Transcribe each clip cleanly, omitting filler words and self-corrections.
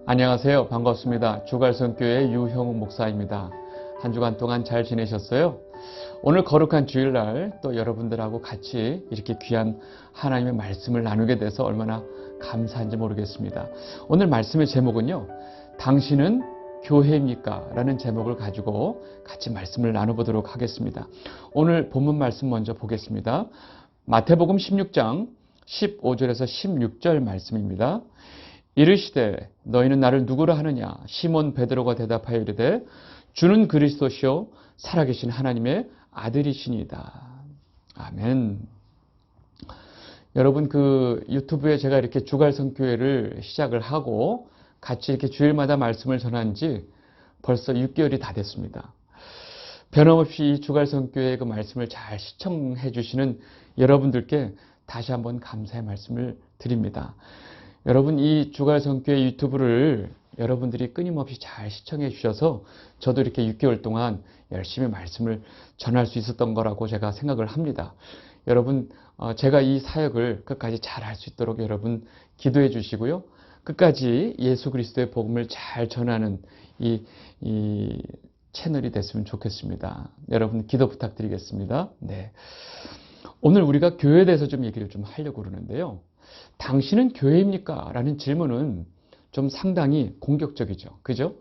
안녕하세요. 반갑습니다. 주갈성교회 유형욱 목사입니다. 한 주간 동안 잘 지내셨어요? 오늘 거룩한 주일날 또 여러분들하고 같이 이렇게 귀한 하나님의 말씀을 나누게 돼서 얼마나 감사한지 모르겠습니다. 오늘 말씀의 제목은요, 당신은 교회입니까? 라는 제목을 가지고 같이 말씀을 나눠보도록 하겠습니다. 오늘 본문 말씀 먼저 보겠습니다. 마태복음 16장 15절에서 16절 말씀입니다. 이르시되 너희는 나를 누구라 하느냐? 시몬 베드로가 대답하여 이르되 주는 그리스도시요 살아계신 하나님의 아들이시니이다. 아멘. 여러분, 유튜브에 제가 이렇게 주갈성교회를 시작을 하고 같이 이렇게 주일마다 말씀을 전한 지 벌써 6개월이 다 됐습니다. 변함없이 이 주갈성교회의 그 말씀을 잘 시청해 주시는 여러분들께 다시 한번 감사의 말씀을 드립니다. 여러분, 이 주갈성교회 유튜브를 여러분들이 끊임없이 잘 시청해 주셔서 저도 이렇게 6개월 동안 열심히 말씀을 전할 수 있었던 거라고 제가 생각을 합니다. 여러분, 제가 이 사역을 끝까지 잘 할 수 있도록 여러분 기도해 주시고요. 끝까지 예수 그리스도의 복음을 잘 전하는 이 채널이 됐으면 좋겠습니다. 여러분 기도 부탁드리겠습니다. 네. 오늘 우리가 교회에 대해서 좀 얘기를 좀 하려고 그러는데요. 당신은 교회입니까? 라는 질문은 좀 상당히 공격적이죠. 그죠?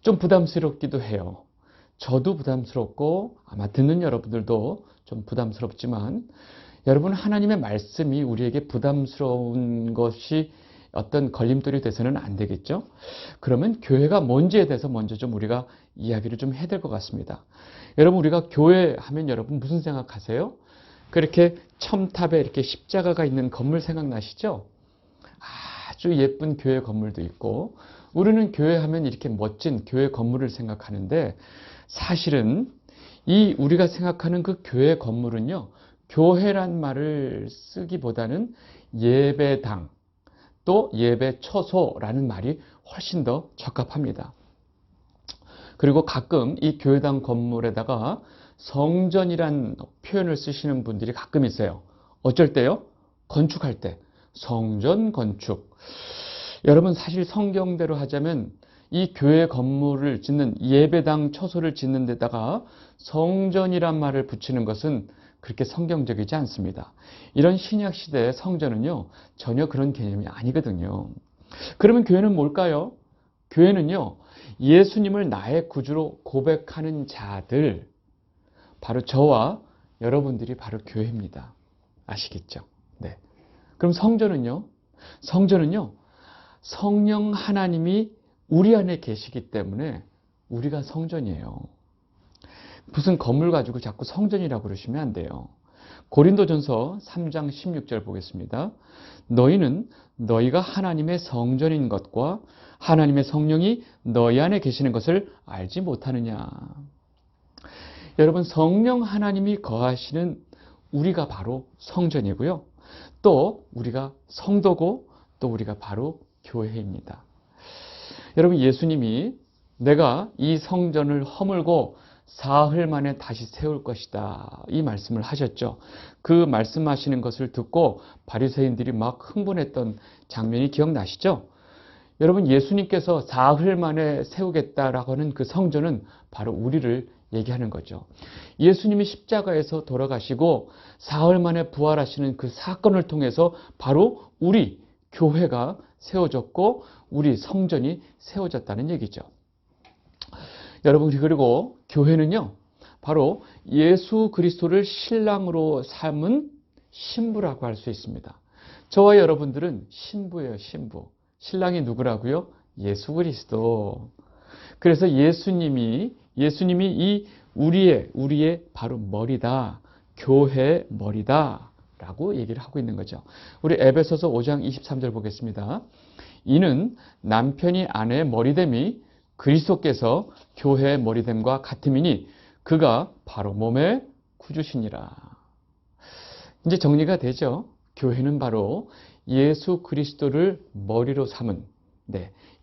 좀 부담스럽기도 해요. 저도 부담스럽고 아마 듣는 여러분들도 좀 부담스럽지만 여러분, 하나님의 말씀이 우리에게 부담스러운 것이 어떤 걸림돌이 돼서는 안 되겠죠? 그러면 교회가 뭔지에 대해서 먼저 좀 우리가 이야기를 좀 해야 될 것 같습니다. 여러분, 우리가 교회 하면 여러분 무슨 생각하세요? 그렇게 첨탑에 이렇게 십자가가 있는 건물 생각나시죠? 아주 예쁜 교회 건물도 있고, 우리는 교회 하면 이렇게 멋진 교회 건물을 생각하는데, 사실은 이 우리가 생각하는 그 교회 건물은요, 교회란 말을 쓰기보다는 예배당, 또 예배처소라는 말이 훨씬 더 적합합니다. 그리고 가끔 이 교회당 건물에다가 성전이란 표현을 쓰시는 분들이 가끔 있어요. 어쩔 때요? 건축할 때. 성전 건축. 여러분, 사실 성경대로 하자면 이 교회 건물을 짓는, 예배당 처소를 짓는 데다가 성전이란 말을 붙이는 것은 그렇게 성경적이지 않습니다. 이런 신약 시대의 성전은요, 전혀 그런 개념이 아니거든요. 그러면 교회는 뭘까요? 교회는요, 예수님을 나의 구주로 고백하는 자들, 바로 저와 여러분들이 바로 교회입니다. 아시겠죠? 네. 그럼 성전은요? 성전은요, 성령 하나님이 우리 안에 계시기 때문에 우리가 성전이에요. 무슨 건물 가지고 자꾸 성전이라고 그러시면 안 돼요. 고린도전서 3장 16절 보겠습니다. 너희는 너희가 하나님의 성전인 것과 하나님의 성령이 너희 안에 계시는 것을 알지 못하느냐. 여러분, 성령 하나님이 거하시는 우리가 바로 성전이고요. 또 우리가 성도고 또 우리가 바로 교회입니다. 여러분, 예수님이 내가 이 성전을 허물고 사흘 만에 다시 세울 것이다, 이 말씀을 하셨죠. 그 말씀하시는 것을 듣고 바리새인들이 막 흥분했던 장면이 기억나시죠? 여러분, 예수님께서 사흘 만에 세우겠다라고 하는 그 성전은 바로 우리를 얘기하는 거죠. 예수님이 십자가에서 돌아가시고 사흘 만에 부활하시는 그 사건을 통해서 바로 우리 교회가 세워졌고 우리 성전이 세워졌다는 얘기죠. 여러분, 그리고 교회는요, 바로 예수 그리스도를 신랑으로 삼은 신부라고 할 수 있습니다. 저와 여러분들은 신부예요, 신부. 신랑이 누구라고요? 예수 그리스도. 그래서 예수님이 이 우리의 바로 머리다, 교회의 머리다 라고 얘기를 하고 있는 거죠. 우리 에베소서 5장 23절 보겠습니다. 이는 남편이 아내의 머리됨이 그리스도께서 교회의 머리됨과 같음이니 그가 바로 몸의 구주시니라. 이제 정리가 되죠. 교회는 바로 예수 그리스도를 머리로 삼은,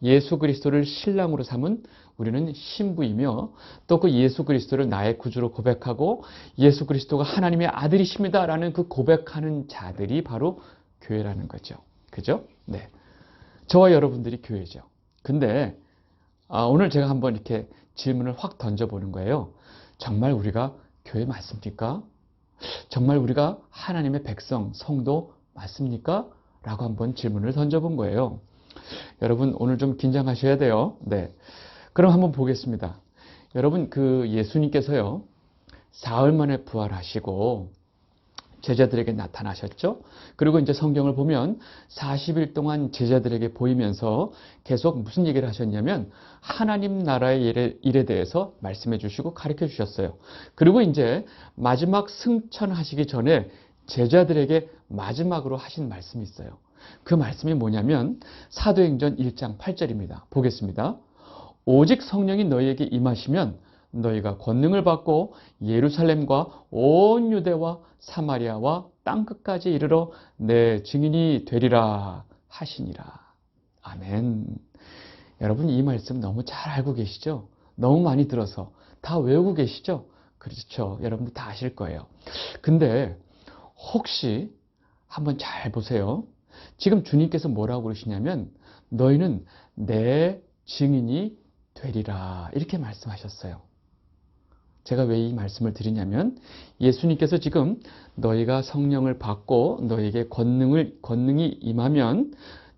예수 그리스도를 신랑으로 삼은 우리는 신부이며, 또 그 예수 그리스도를 나의 구주로 고백하고 예수 그리스도가 하나님의 아들이십니다 라는 그 고백하는 자들이 바로 교회라는 거죠. 그죠? 네. 저와 여러분들이 교회죠. 근데 오늘 제가 한번 이렇게 질문을 확 던져보는 거예요. 정말 우리가 교회 맞습니까? 정말 우리가 하나님의 백성, 성도 맞습니까? 라고 한번 질문을 던져본 거예요. 여러분 오늘 좀 긴장하셔야 돼요. 네. 그럼 한번 보겠습니다. 여러분 예수님께서요. 사흘 만에 부활하시고 제자들에게 나타나셨죠. 그리고 이제 성경을 보면 40일 동안 제자들에게 보이면서 계속 무슨 얘기를 하셨냐면 하나님 나라의 일에 대해서 말씀해 주시고 가르쳐 주셨어요. 그리고 이제 마지막 승천하시기 전에 제자들에게 마지막으로 하신 말씀이 있어요. 그 말씀이 뭐냐면 사도행전 1장 8절입니다. 보겠습니다. 오직 성령이 너희에게 임하시면 너희가 권능을 받고 예루살렘과 온 유대와 사마리아와 땅끝까지 이르러 내 증인이 되리라 하시니라. 아멘. 여러분 이 말씀 너무 잘 알고 계시죠? 너무 많이 들어서 다 외우고 계시죠? 그렇죠. 여러분들 다 아실 거예요. 근데 혹시 한번 잘 보세요. 지금 주님께서 뭐라고 그러시냐면 너희는 내 증인이 되리라 이렇게 말씀하셨어요. 제가 왜 이 말씀을 드리냐면 예수님께서 지금 너희가 성령을 받고 너희에게 권능이 임하면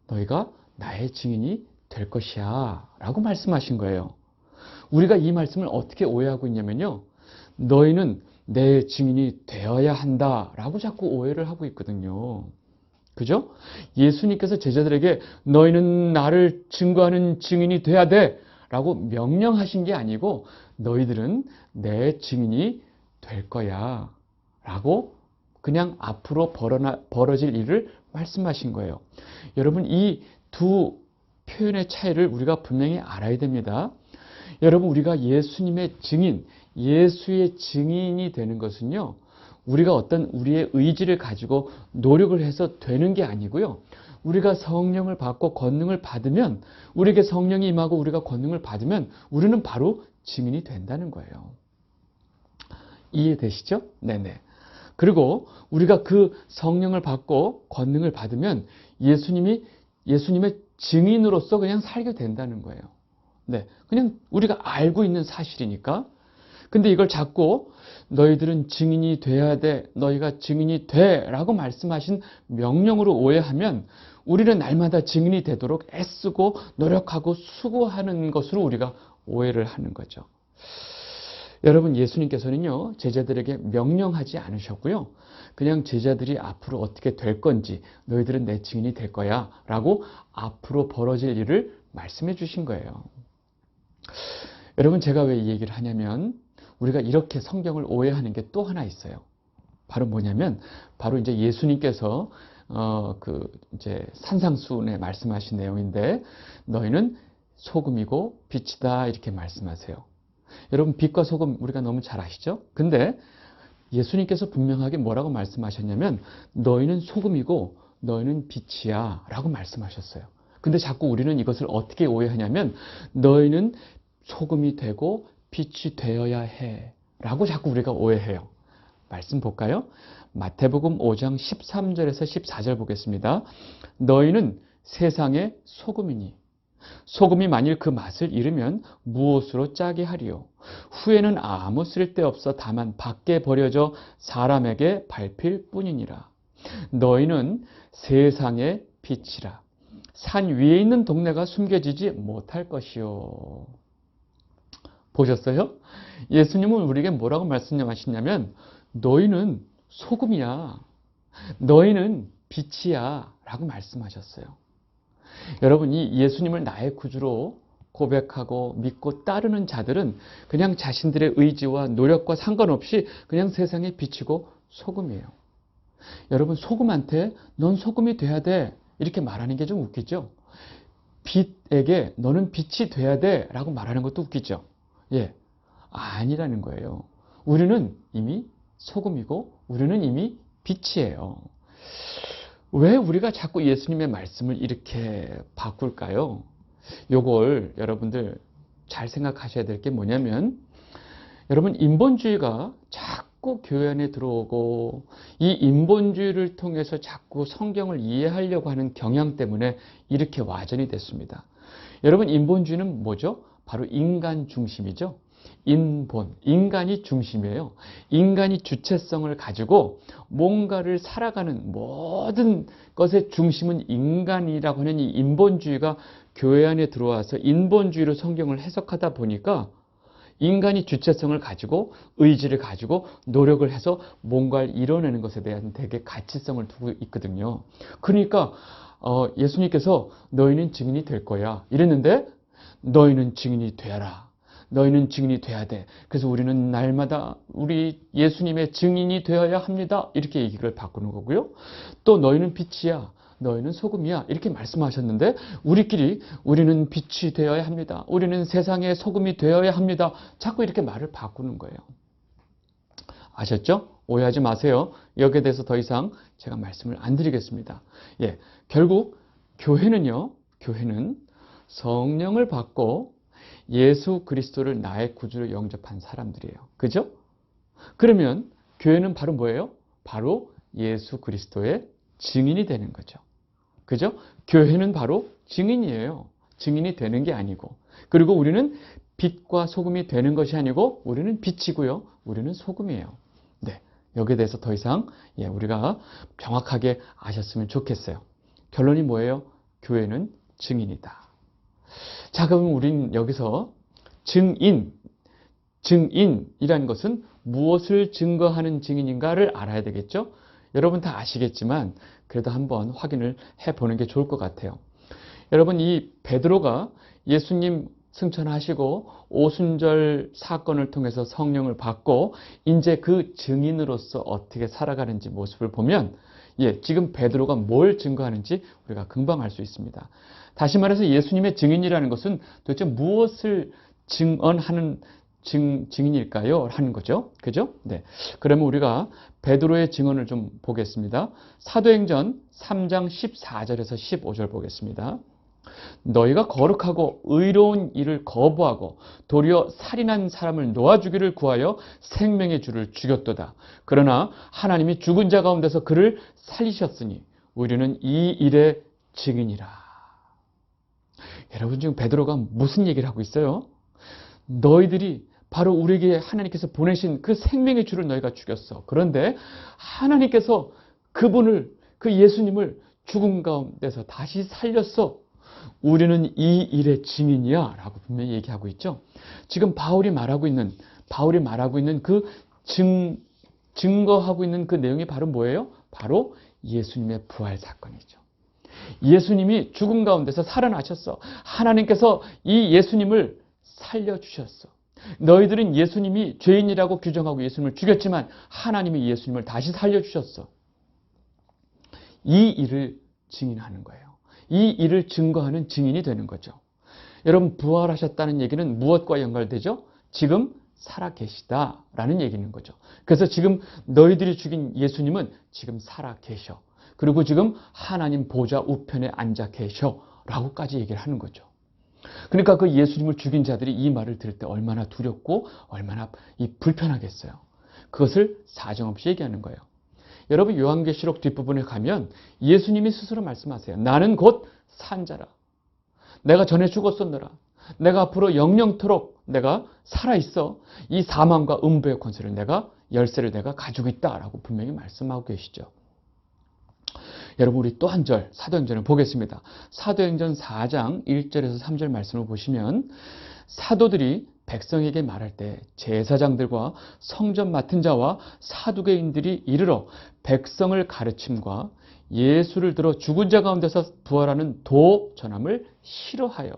너희가 나의 증인이 될 것이야 라고 말씀하신 거예요. 우리가 이 말씀을 어떻게 오해하고 있냐면요. 너희는 내 증인이 되어야 한다 라고 자꾸 오해를 하고 있거든요. 그죠? 예수님께서 제자들에게 너희는 나를 증거하는 증인이 돼야 돼 라고 명령하신 게 아니고 너희들은 내 증인이 될 거야 라고 그냥 앞으로 벌어질 일을 말씀하신 거예요. 여러분 이 두 표현의 차이를 우리가 분명히 알아야 됩니다. 여러분 우리가 예수님의 증인, 예수의 증인이 되는 것은요. 우리가 어떤 우리의 의지를 가지고 노력을 해서 되는 게 아니고요. 우리가 성령을 받고 권능을 받으면 우리에게 성령이 임하고 우리가 권능을 받으면 우리는 바로 증인이 된다는 거예요. 이해되시죠? 네네. 그리고 우리가 그 성령을 받고 권능을 받으면 예수님의 증인으로서 그냥 살게 된다는 거예요. 네. 그냥 우리가 알고 있는 사실이니까. 근데 이걸 자꾸 너희들은 증인이 돼야 돼, 너희가 증인이 돼 라고 말씀하신 명령으로 오해하면 우리는 날마다 증인이 되도록 애쓰고 노력하고 수고하는 것으로 우리가 오해를 하는 거죠. 여러분 예수님께서는요 제자들에게 명령하지 않으셨고요. 그냥 제자들이 앞으로 어떻게 될 건지 너희들은 내 증인이 될 거야 라고 앞으로 벌어질 일을 말씀해 주신 거예요. 여러분 제가 왜 이 얘기를 하냐면 우리가 이렇게 성경을 오해하는 게 또 하나 있어요. 바로 뭐냐면 바로 이제 예수님께서 이제 산상수훈에 말씀하신 내용인데 너희는 소금이고 빛이다 이렇게 말씀하세요. 여러분 빛과 소금 우리가 너무 잘 아시죠? 근데 예수님께서 분명하게 뭐라고 말씀하셨냐면 너희는 소금이고 너희는 빛이야 라고 말씀하셨어요. 근데 자꾸 우리는 이것을 어떻게 오해하냐면 너희는 소금이 되고 빛이 되어야 해 라고 자꾸 우리가 오해해요. 말씀 볼까요? 마태복음 5장 13절에서 14절 보겠습니다. 너희는 세상의 소금이니 소금이 만일 그 맛을 잃으면 무엇으로 짜게 하리요? 후에는 아무 쓸데없어 다만 밖에 버려져 사람에게 밟힐 뿐이니라. 너희는 세상의 빛이라. 산 위에 있는 동네가 숨겨지지 못할 것이요. 보셨어요? 예수님은 우리에게 뭐라고 말씀하시냐면 너희는 소금이야. 너희는 빛이야 라고 말씀하셨어요. 여러분이 예수님을 나의 구주로 고백하고 믿고 따르는 자들은 그냥 자신들의 의지와 노력과 상관없이 그냥 세상에 빛이고 소금이에요. 여러분 소금한테 넌 소금이 돼야 돼 이렇게 말하는 게 좀 웃기죠. 빛에게 너는 빛이 돼야 돼 라고 말하는 것도 웃기죠. 예, 아니라는 거예요. 우리는 이미 소금이고 우리는 이미 빛이에요. 왜 우리가 자꾸 예수님의 말씀을 이렇게 바꿀까요? 요걸 여러분들 잘 생각하셔야 될 게 뭐냐면 여러분 인본주의가 자꾸 교회 안에 들어오고 이 인본주의를 통해서 자꾸 성경을 이해하려고 하는 경향 때문에 이렇게 와전이 됐습니다. 여러분, 인본주의는 뭐죠? 바로 인간 중심이죠. 인간이 중심이에요. 인간이 주체성을 가지고 뭔가를 살아가는 모든 것의 중심은 인간이라고 하는 이 인본주의가 교회 안에 들어와서 인본주의로 성경을 해석하다 보니까 인간이 주체성을 가지고 의지를 가지고 노력을 해서 뭔가를 이뤄내는 것에 대한 되게 가치성을 두고 있거든요. 그러니까 예수님께서 너희는 증인이 될 거야 이랬는데 너희는 증인이 되어라. 너희는 증인이 돼야 돼. 그래서 우리는 날마다 우리 예수님의 증인이 되어야 합니다. 이렇게 얘기를 바꾸는 거고요. 또 너희는 빛이야. 너희는 소금이야. 이렇게 말씀하셨는데 우리는 빛이 되어야 합니다. 우리는 세상의 소금이 되어야 합니다. 자꾸 이렇게 말을 바꾸는 거예요. 아셨죠? 오해하지 마세요. 여기에 대해서 더 이상 제가 말씀을 안 드리겠습니다. 예, 결국 교회는 성령을 받고 예수 그리스도를 나의 구주로 영접한 사람들이에요. 그죠? 그러면 교회는 바로 뭐예요? 바로 예수 그리스도의 증인이 되는 거죠. 그죠? 교회는 바로 증인이에요. 증인이 되는 게 아니고. 그리고 우리는 빛과 소금이 되는 것이 아니고 우리는 빛이고요. 우리는 소금이에요. 네, 여기에 대해서 더 이상 우리가 정확하게 아셨으면 좋겠어요. 결론이 뭐예요? 교회는 증인이다. 자, 그럼 우린 여기서 증인이라는 것은 무엇을 증거하는 증인인가를 알아야 되겠죠? 여러분 다 아시겠지만 그래도 한번 확인을 해보는 게 좋을 것 같아요. 여러분, 이 베드로가 예수님 승천하시고 오순절 사건을 통해서 성령을 받고 이제 그 증인으로서 어떻게 살아가는지 모습을 보면 지금 베드로가 뭘 증거하는지 우리가 금방 알 수 있습니다. 다시 말해서 예수님의 증인이라는 것은 도대체 무엇을 증언하는 증인일까요? 하는 거죠. 그죠? 네. 그러면 우리가 베드로의 증언을 좀 보겠습니다. 사도행전 3장 14절에서 15절 보겠습니다. 너희가 거룩하고 의로운 일을 거부하고 도리어 살인한 사람을 놓아주기를 구하여 생명의 주를 죽였도다. 그러나 하나님이 죽은 자 가운데서 그를 살리셨으니 우리는 이 일의 증인이라. 여러분, 지금 베드로가 무슨 얘기를 하고 있어요? 너희들이 바로 우리에게 하나님께서 보내신 그 생명의 주를 너희가 죽였어. 그런데 하나님께서 그 예수님을 죽음 가운데서 다시 살렸어. 우리는 이 일의 증인이야 라고 분명히 얘기하고 있죠. 지금 바울이 말하고 있는 그 증거하고 있는 그 내용이 바로 뭐예요? 바로 예수님의 부활 사건이죠. 예수님이 죽음 가운데서 살아나셨어. 하나님께서 이 예수님을 살려주셨어. 너희들은 예수님이 죄인이라고 규정하고 예수님을 죽였지만 하나님이 예수님을 다시 살려주셨어. 이 일을 증인하는 거예요. 이 일을 증거하는 증인이 되는 거죠. 여러분, 부활하셨다는 얘기는 무엇과 연결되죠? 지금 살아계시다라는 얘기인 거죠. 그래서 지금 너희들이 죽인 예수님은 지금 살아계셔. 그리고 지금 하나님 보좌 우편에 앉아 계셔 라고까지 얘기를 하는 거죠. 그러니까 그 예수님을 죽인 자들이 이 말을 들을 때 얼마나 두렵고 얼마나 불편하겠어요. 그것을 사정없이 얘기하는 거예요. 여러분, 요한계시록 뒷부분에 가면 예수님이 스스로 말씀하세요. 나는 곧 산자라. 내가 전에 죽었었노라. 내가 앞으로 영영토록 내가 살아있어. 이 사망과 음부의 권세를 열쇠를 내가 가지고 있다라고 분명히 말씀하고 계시죠. 여러분, 우리 또 한 절 사도행전을 보겠습니다. 사도행전 4장 1절에서 3절 말씀을 보시면 사도들이 백성에게 말할 때 제사장들과 성전 맡은 자와 사두개인들이 이르러 백성을 가르침과 예수를 들어 죽은 자 가운데서 부활하는 도 전함을 싫어하여.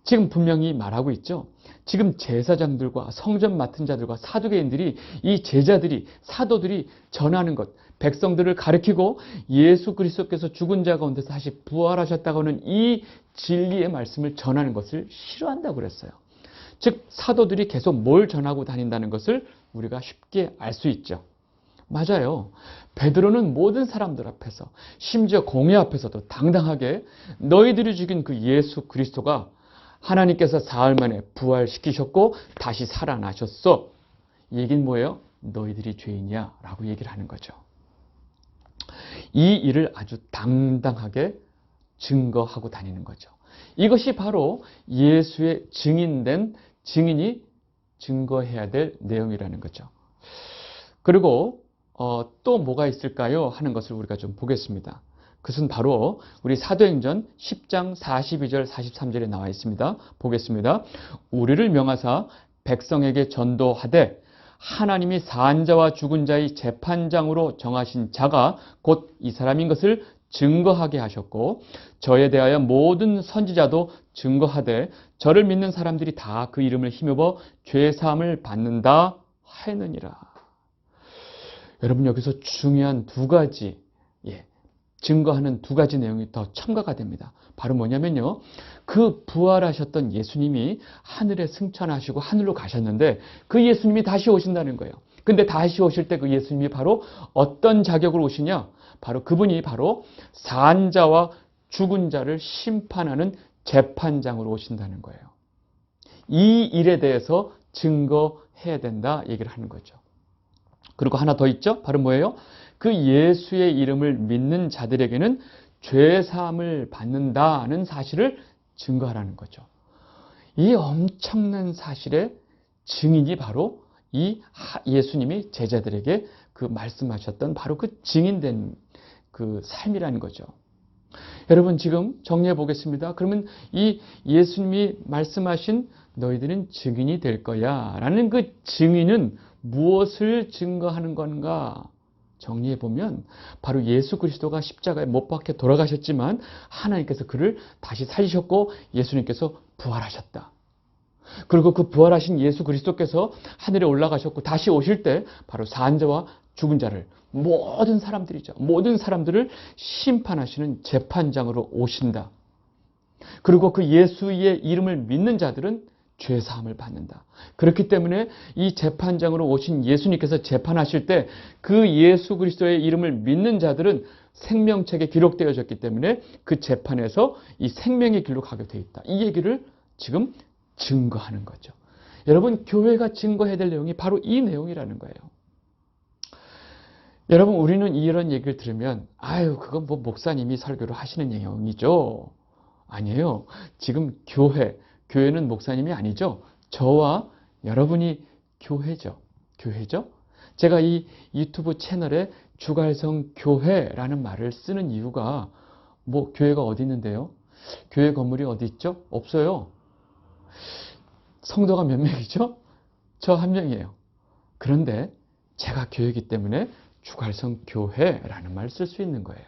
지금 분명히 말하고 있죠. 지금 제사장들과 성전 맡은 자들과 사두개인들이 이 제자들이 사도들이 전하는 것, 백성들을 가르치고 예수 그리스도께서 죽은 자 가운데서 다시 부활하셨다고 하는 이 진리의 말씀을 전하는 것을 싫어한다고 그랬어요. 즉 사도들이 계속 뭘 전하고 다닌다는 것을 우리가 쉽게 알 수 있죠. 맞아요. 베드로는 모든 사람들 앞에서 심지어 공회 앞에서도 당당하게 너희들이 죽인 그 예수 그리스도가 하나님께서 사흘 만에 부활시키셨고 다시 살아나셨어. 이 얘기는 뭐예요? 너희들이 죄인이야 라고 얘기를 하는 거죠. 이 일을 아주 당당하게 증거하고 다니는 거죠. 이것이 바로 예수의 증인이 증거해야 될 내용이라는 거죠. 그리고 또 뭐가 있을까요? 하는 것을 우리가 좀 보겠습니다. 그것은 바로 우리 사도행전 10장 42절 43절에 나와 있습니다. 보겠습니다. 우리를 명하사 백성에게 전도하되 하나님이 산자와 죽은 자의 재판장으로 정하신 자가 곧 이 사람인 것을 증거하게 하셨고 저에 대하여 모든 선지자도 증거하되 저를 믿는 사람들이 다 그 이름을 힘입어 죄사함을 받는다 하였느니라. 여러분, 여기서 중요한 두 가지, 증거하는 두 가지 내용이 더 첨가가 됩니다. 바로 뭐냐면요, 그 부활하셨던 예수님이 하늘에 승천하시고 하늘로 가셨는데 그 예수님이 다시 오신다는 거예요. 근데 다시 오실 때 그 예수님이 바로 어떤 자격으로 오시냐? 바로 그분이 바로 산자와 죽은 자를 심판하는 재판장으로 오신다는 거예요. 이 일에 대해서 증거해야 된다 얘기를 하는 거죠. 그리고 하나 더 있죠. 바로 뭐예요? 그 예수의 이름을 믿는 자들에게는 죄사함을 받는다는 사실을 증거하라는 거죠. 이 엄청난 사실의 증인이 바로 이 예수님이 제자들에게 그 말씀하셨던 바로 그 증인된 그 삶이라는 거죠. 여러분, 지금 정리해 보겠습니다. 그러면 이 예수님이 말씀하신 너희들은 증인이 될 거야 라는 그 증인은 무엇을 증거하는 건가? 정리해 보면 바로 예수 그리스도가 십자가에 못 박혀 돌아가셨지만 하나님께서 그를 다시 살리셨고 예수님께서 부활하셨다. 그리고 그 부활하신 예수 그리스도께서 하늘에 올라가셨고 다시 오실 때 바로 산자와 죽은 자를 모든 사람들이죠. 모든 사람들을 심판하시는 재판장으로 오신다. 그리고 그 예수의 이름을 믿는 자들은 죄사함을 받는다. 그렇기 때문에 이 재판장으로 오신 예수님께서 재판하실 때 그 예수 그리스도의 이름을 믿는 자들은 생명책에 기록되어졌기 때문에 그 재판에서 이 생명의 길로 가게 돼 있다. 이 얘기를 지금 증거하는 거죠. 여러분, 교회가 증거해야 될 내용이 바로 이 내용이라는 거예요. 여러분, 우리는 이런 얘기를 들으면 그건 뭐 목사님이 설교를 하시는 내용이죠. 아니에요. 지금 교회는 목사님이 아니죠. 저와 여러분이 교회죠. 제가 이 유튜브 채널에 주갈성 교회라는 말을 쓰는 이유가 뭐 교회가 어디 있는데요? 교회 건물이 어디 있죠? 없어요. 성도가 몇 명이죠? 저 한 명이에요. 그런데 제가 교회이기 때문에 주갈성 교회라는 말을 쓸 수 있는 거예요.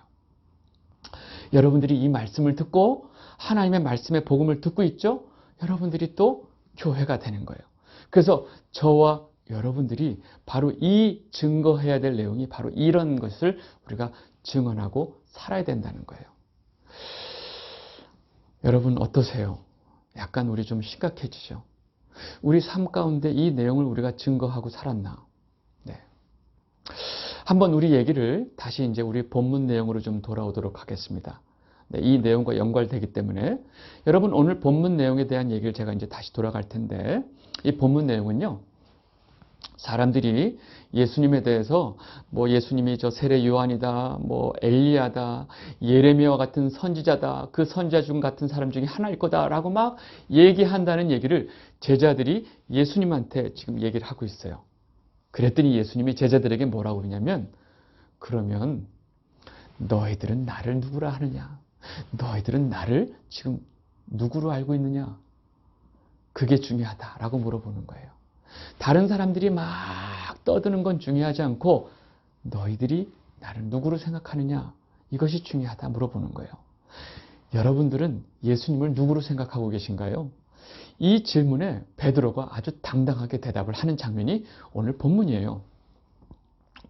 여러분들이 이 말씀을 듣고 하나님의 말씀의 복음을 듣고 있죠? 여러분들이 또 교회가 되는 거예요. 그래서 저와 여러분들이 바로 이 증거해야 될 내용이 바로 이런 것을 우리가 증언하고 살아야 된다는 거예요. 여러분 어떠세요? 약간 우리 좀 심각해지죠? 우리 삶 가운데 이 내용을 우리가 증거하고 살았나? 네. 한번 우리 얘기를 다시 이제 우리 본문 내용으로 좀 돌아오도록 하겠습니다. 네, 이 내용과 연관되기 때문에 여러분 오늘 본문 내용에 대한 얘기를 제가 이제 다시 돌아갈 텐데 이 본문 내용은요. 사람들이 예수님에 대해서 뭐 예수님이 저 세례 요한이다, 뭐 엘리야다, 예레미야와 같은 선지자다, 그 선지자 중 같은 사람 중에 하나일 거다라고 막 얘기한다는 얘기를 제자들이 예수님한테 지금 얘기를 하고 있어요. 그랬더니 예수님이 제자들에게 뭐라고 그러냐면 그러면 너희들은 나를 누구라 하느냐? 너희들은 나를 지금 누구로 알고 있느냐? 그게 중요하다라고 물어보는 거예요. 다른 사람들이 막 떠드는 건 중요하지 않고 너희들이 나를 누구로 생각하느냐? 이것이 중요하다 물어보는 거예요. 여러분들은 예수님을 누구로 생각하고 계신가요? 이 질문에 베드로가 아주 당당하게 대답을 하는 장면이 오늘 본문이에요.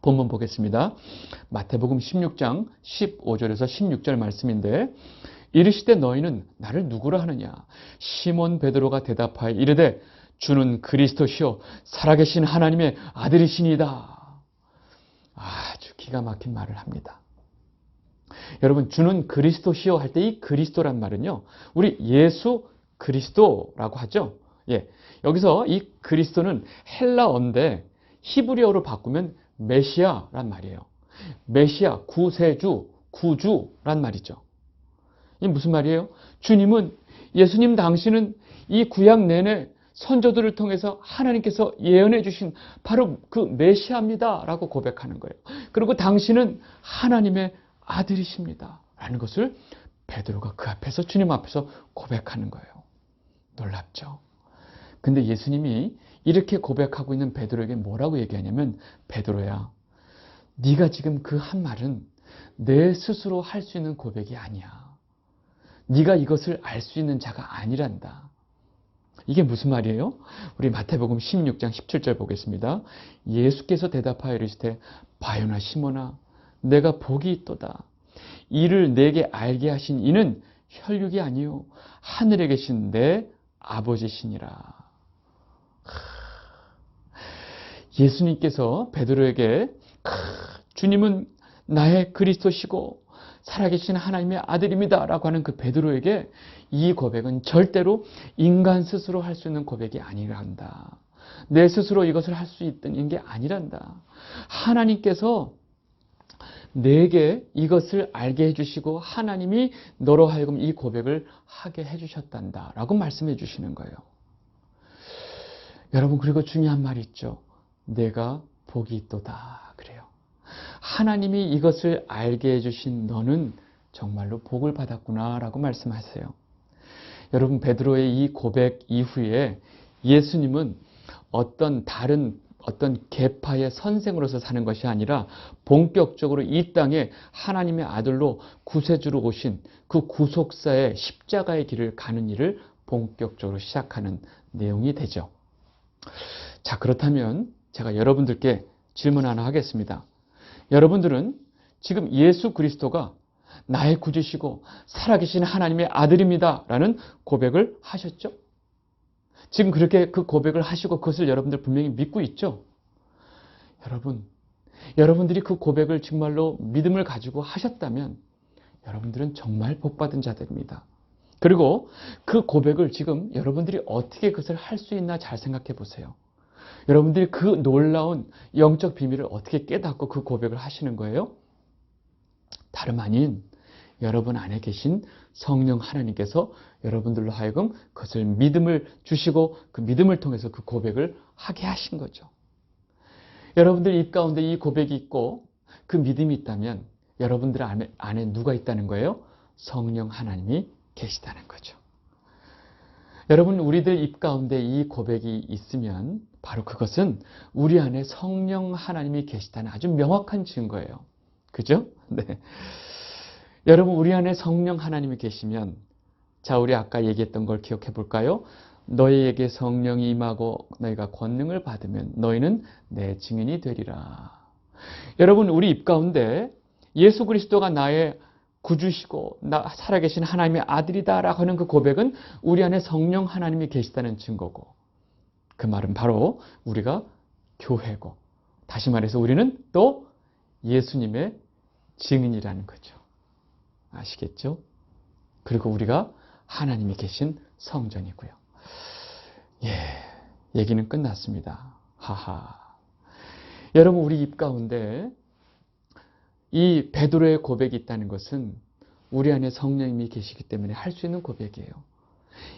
본문 보겠습니다. 마태복음 16장 15절에서 16절 말씀인데 이르시되 너희는 나를 누구라 하느냐? 시몬 베드로가 대답하여 이르되 주는 그리스도시요 살아계신 하나님의 아들이시니이다. 아주 기가 막힌 말을 합니다. 여러분, 주는 그리스도시요 할 때 이 그리스도란 말은요. 우리 예수 그리스도라고 하죠. 여기서 이 그리스도는 헬라어인데 히브리어로 바꾸면 메시아란 말이에요. 구세주, 구주란 말이죠. 이게 무슨 말이에요? 주님은 예수님 당신은 이 구약 내내 선조들을 통해서 하나님께서 예언해 주신 바로 그 메시아입니다 라고 고백하는 거예요. 그리고 당신은 하나님의 아들이십니다 라는 것을 베드로가 그 앞에서, 주님 앞에서 고백하는 거예요. 놀랍죠? 근데 예수님이 이렇게 고백하고 있는 베드로에게 뭐라고 얘기하냐면, 베드로야, 네가 지금 그 한 말은 내 스스로 할 수 있는 고백이 아니야. 네가 이것을 알 수 있는 자가 아니란다. 이게 무슨 말이에요? 우리 마태복음 16장 17절 보겠습니다. 예수께서 대답하여 이르시되 바요나 시몬아 내가 복이 있도다. 이를 내게 알게 하신 이는 혈육이 아니요 하늘에 계신 내 아버지시니라. 예수님께서 베드로에게 주님은 나의 그리스도시고 살아계신 하나님의 아들입니다 라고 하는 그 베드로에게 이 고백은 절대로 인간 스스로 할 수 있는 고백이 아니란다. 내 스스로 이것을 할 수 있는 게 아니란다. 하나님께서 내게 이것을 알게 해주시고 하나님이 너로 하여금 이 고백을 하게 해주셨단다 라고 말씀해 주시는 거예요. 여러분, 그리고 중요한 말이 있죠. 내가 복이 있도다 그래요. 하나님이 이것을 알게 해주신 너는 정말로 복을 받았구나 라고 말씀하세요. 여러분, 베드로의 이 고백 이후에 예수님은 어떤 계파의 선생으로서 사는 것이 아니라 본격적으로 이 땅에 하나님의 아들로 구세주로 오신 그 구속사의 십자가의 길을 가는 일을 본격적으로 시작하는 내용이 되죠. 자, 그렇다면 제가 여러분들께 질문 하나 하겠습니다. 여러분들은 지금 예수 그리스도가 나의 구주시고 살아계신 하나님의 아들입니다 라는 고백을 하셨죠? 지금 그렇게 그 고백을 하시고 그것을 여러분들 분명히 믿고 있죠? 여러분들이 그 고백을 정말로 믿음을 가지고 하셨다면 여러분들은 정말 복받은 자들입니다. 그리고 그 고백을 지금 여러분들이 어떻게 그것을 할 수 있나 잘 생각해 보세요. 여러분들이 그 놀라운 영적 비밀을 어떻게 깨닫고 그 고백을 하시는 거예요? 다름 아닌 여러분 안에 계신 성령 하나님께서 여러분들로 하여금 그것을 믿음을 주시고 그 믿음을 통해서 그 고백을 하게 하신 거죠. 여러분들 입 가운데 이 고백이 있고 그 믿음이 있다면 여러분들 안에 누가 있다는 거예요? 성령 하나님이 계시다는 거죠. 여러분, 우리들 입 가운데 이 고백이 있으면 바로 그것은 우리 안에 성령 하나님이 계시다는 아주 명확한 증거예요. 그죠? 네. 여러분, 우리 안에 성령 하나님이 계시면, 자, 우리 아까 얘기했던 걸 기억해 볼까요? 너희에게 성령이 임하고 너희가 권능을 받으면 너희는 내 증인이 되리라. 여러분, 우리 입 가운데 예수 그리스도가 나의 구주시고 나 살아계신 하나님의 아들이다라고 하는 그 고백은 우리 안에 성령 하나님이 계시다는 증거고, 그 말은 바로 우리가 교회고, 다시 말해서 우리는 또 예수님의 증인이라는 거죠. 아시겠죠? 그리고 우리가 하나님이 계신 성전이고요. 예, 얘기는 끝났습니다. 하하. 여러분, 우리 입 가운데 이 베드로의 고백이 있다는 것은 우리 안에 성령님이 계시기 때문에 할 수 있는 고백이에요.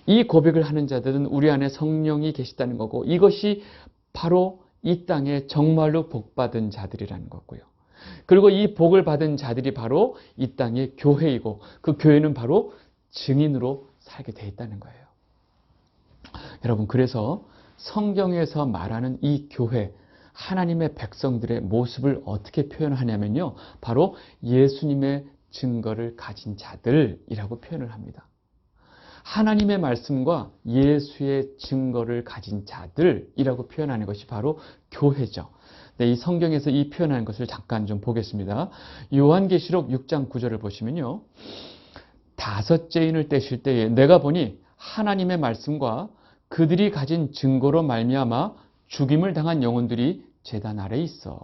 이 고백을 하는 자들은 우리 안에 성령이 계시다는 거고, 이것이 바로 이 땅에 정말로 복받은 자들이라는 거고요. 그리고 이 복을 받은 자들이 바로 이 땅의 교회이고, 그 교회는 바로 증인으로 살게 돼 있다는 거예요. 여러분, 그래서 성경에서 말하는 이 교회, 하나님의 백성들의 모습을 어떻게 표현하냐면요, 바로 예수님의 증거를 가진 자들이라고 표현을 합니다. 하나님의 말씀과 예수의 증거를 가진 자들이라고 표현하는 것이 바로 교회죠. 네, 이 성경에서 이 표현하는 것을 잠깐 좀 보겠습니다. 요한계시록 6장 9절을 보시면요, 다섯째 인을 떼실 때에 내가 보니 하나님의 말씀과 그들이 가진 증거로 말미암아 죽임을 당한 영혼들이 제단 아래에 있어.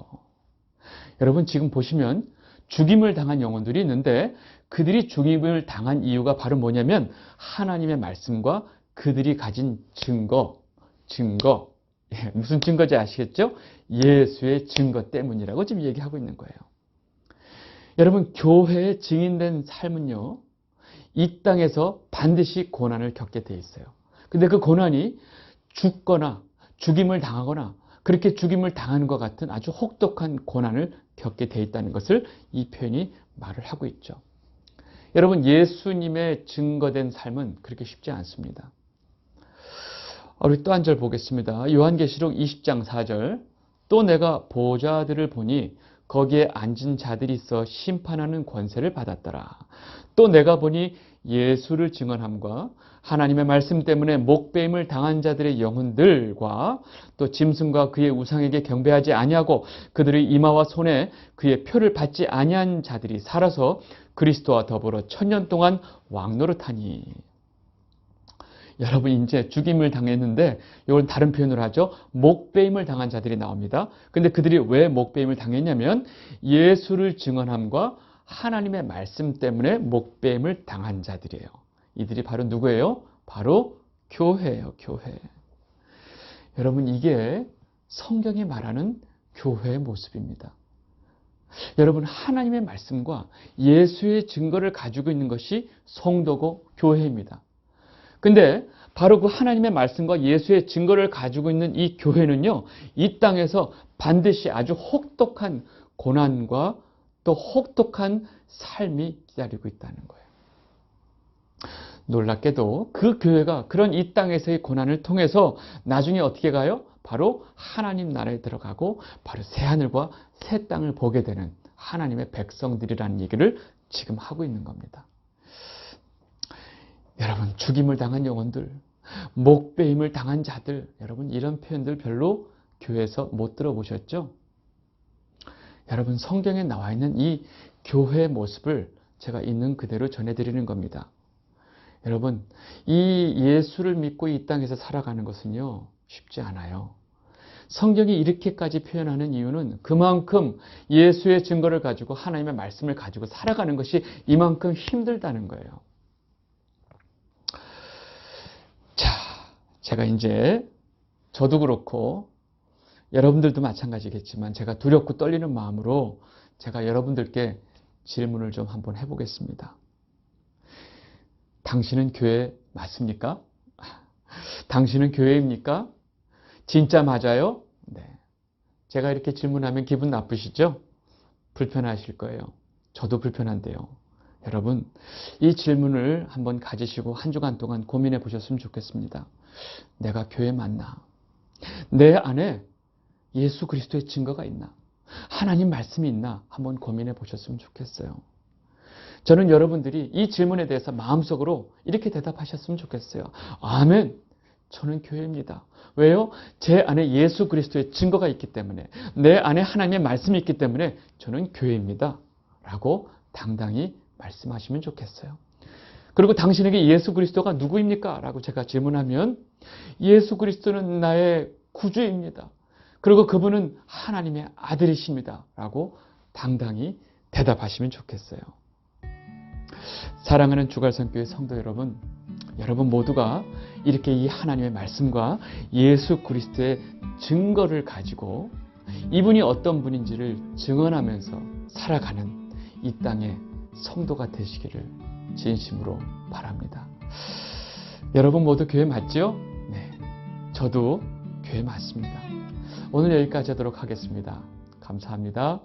여러분, 지금 보시면 죽임을 당한 영혼들이 있는데, 그들이 죽임을 당한 이유가 바로 뭐냐면 하나님의 말씀과 그들이 가진 증거. 예, 무슨 증거인지 아시겠죠? 예수의 증거 때문이라고 지금 얘기하고 있는 거예요. 여러분, 교회의 증인된 삶은요, 이 땅에서 반드시 고난을 겪게 돼 있어요. 근데 그 고난이 죽거나 죽임을 당하거나 그렇게 죽임을 당하는 것 같은 아주 혹독한 고난을 겪게 돼 있다는 것을 이 표현이 말을 하고 있죠. 여러분, 예수님의 증거된 삶은 그렇게 쉽지 않습니다. 우리 또 한 절 보겠습니다. 요한계시록 20장 4절. 또 내가 보좌들을 보니 거기에 앉은 자들이 있어 심판하는 권세를 받았더라. 또 내가 보니 예수를 증언함과 하나님의 말씀 때문에 목배임을 당한 자들의 영혼들과 또 짐승과 그의 우상에게 경배하지 아니하고 그들의 이마와 손에 그의 표를 받지 아니한 자들이 살아서 그리스도와 더불어 1000년 동안 왕노릇하니. 여러분, 이제 죽임을 당했는데 이건 다른 표현으로 하죠. 목배임을 당한 자들이 나옵니다. 근데 그들이 왜 목배임을 당했냐면 예수를 증언함과 하나님의 말씀 때문에 목배임을 당한 자들이에요. 이들이 바로 누구예요? 바로 교회예요. 교회. 여러분, 이게 성경이 말하는 교회의 모습입니다. 여러분, 하나님의 말씀과 예수의 증거를 가지고 있는 것이 성도고 교회입니다. 근데 바로 그 하나님의 말씀과 예수의 증거를 가지고 있는 이 교회는요, 이 땅에서 반드시 아주 혹독한 고난과 또 혹독한 삶이 기다리고 있다는 거예요. 놀랍게도 그 교회가 그런 이 땅에서의 고난을 통해서 나중에 어떻게 가요? 바로 하나님 나라에 들어가고 바로 새하늘과 새 땅을 보게 되는 하나님의 백성들이라는 얘기를 지금 하고 있는 겁니다. 여러분, 죽임을 당한 영혼들, 목배임을 당한 자들, 여러분 이런 표현들 별로 교회에서 못 들어보셨죠? 여러분, 성경에 나와 있는 이 교회의 모습을 제가 있는 그대로 전해드리는 겁니다. 여러분, 이 예수를 믿고 이 땅에서 살아가는 것은요, 쉽지 않아요. 성경이 이렇게까지 표현하는 이유는 그만큼 예수의 증거를 가지고 하나님의 말씀을 가지고 살아가는 것이 이만큼 힘들다는 거예요. 자, 제가 이제 저도 그렇고 여러분들도 마찬가지겠지만 제가 두렵고 떨리는 마음으로 제가 여러분들께 질문을 좀 한번 해보겠습니다. 당신은 교회 맞습니까? 당신은 교회입니까? 진짜 맞아요? 네. 제가 이렇게 질문하면 기분 나쁘시죠? 불편하실 거예요. 저도 불편한데요. 여러분, 이 질문을 한번 가지시고 한 주간 동안 고민해 보셨으면 좋겠습니다. 내가 교회 맞나? 내 안에 예수 그리스도의 증거가 있나? 하나님 말씀이 있나? 한번 고민해 보셨으면 좋겠어요. 저는 여러분들이 이 질문에 대해서 마음속으로 이렇게 대답하셨으면 좋겠어요. 아멘. 저는 교회입니다. 왜요? 제 안에 예수 그리스도의 증거가 있기 때문에, 내 안에 하나님의 말씀이 있기 때문에 저는 교회입니다. 라고 당당히 말씀하시면 좋겠어요. 그리고 당신에게 예수 그리스도가 누구입니까? 라고 제가 질문하면 예수 그리스도는 나의 구주입니다. 그리고 그분은 하나님의 아들이십니다. 라고 당당히 대답하시면 좋겠어요. 사랑하는 주갈성교회 성도 여러분, 여러분 모두가 이렇게 이 하나님의 말씀과 예수 그리스도의 증거를 가지고 이분이 어떤 분인지를 증언하면서 살아가는 이 땅의 성도가 되시기를 진심으로 바랍니다. 여러분 모두 교회 맞죠? 네, 저도 교회 맞습니다. 오늘 여기까지 하도록 하겠습니다. 감사합니다.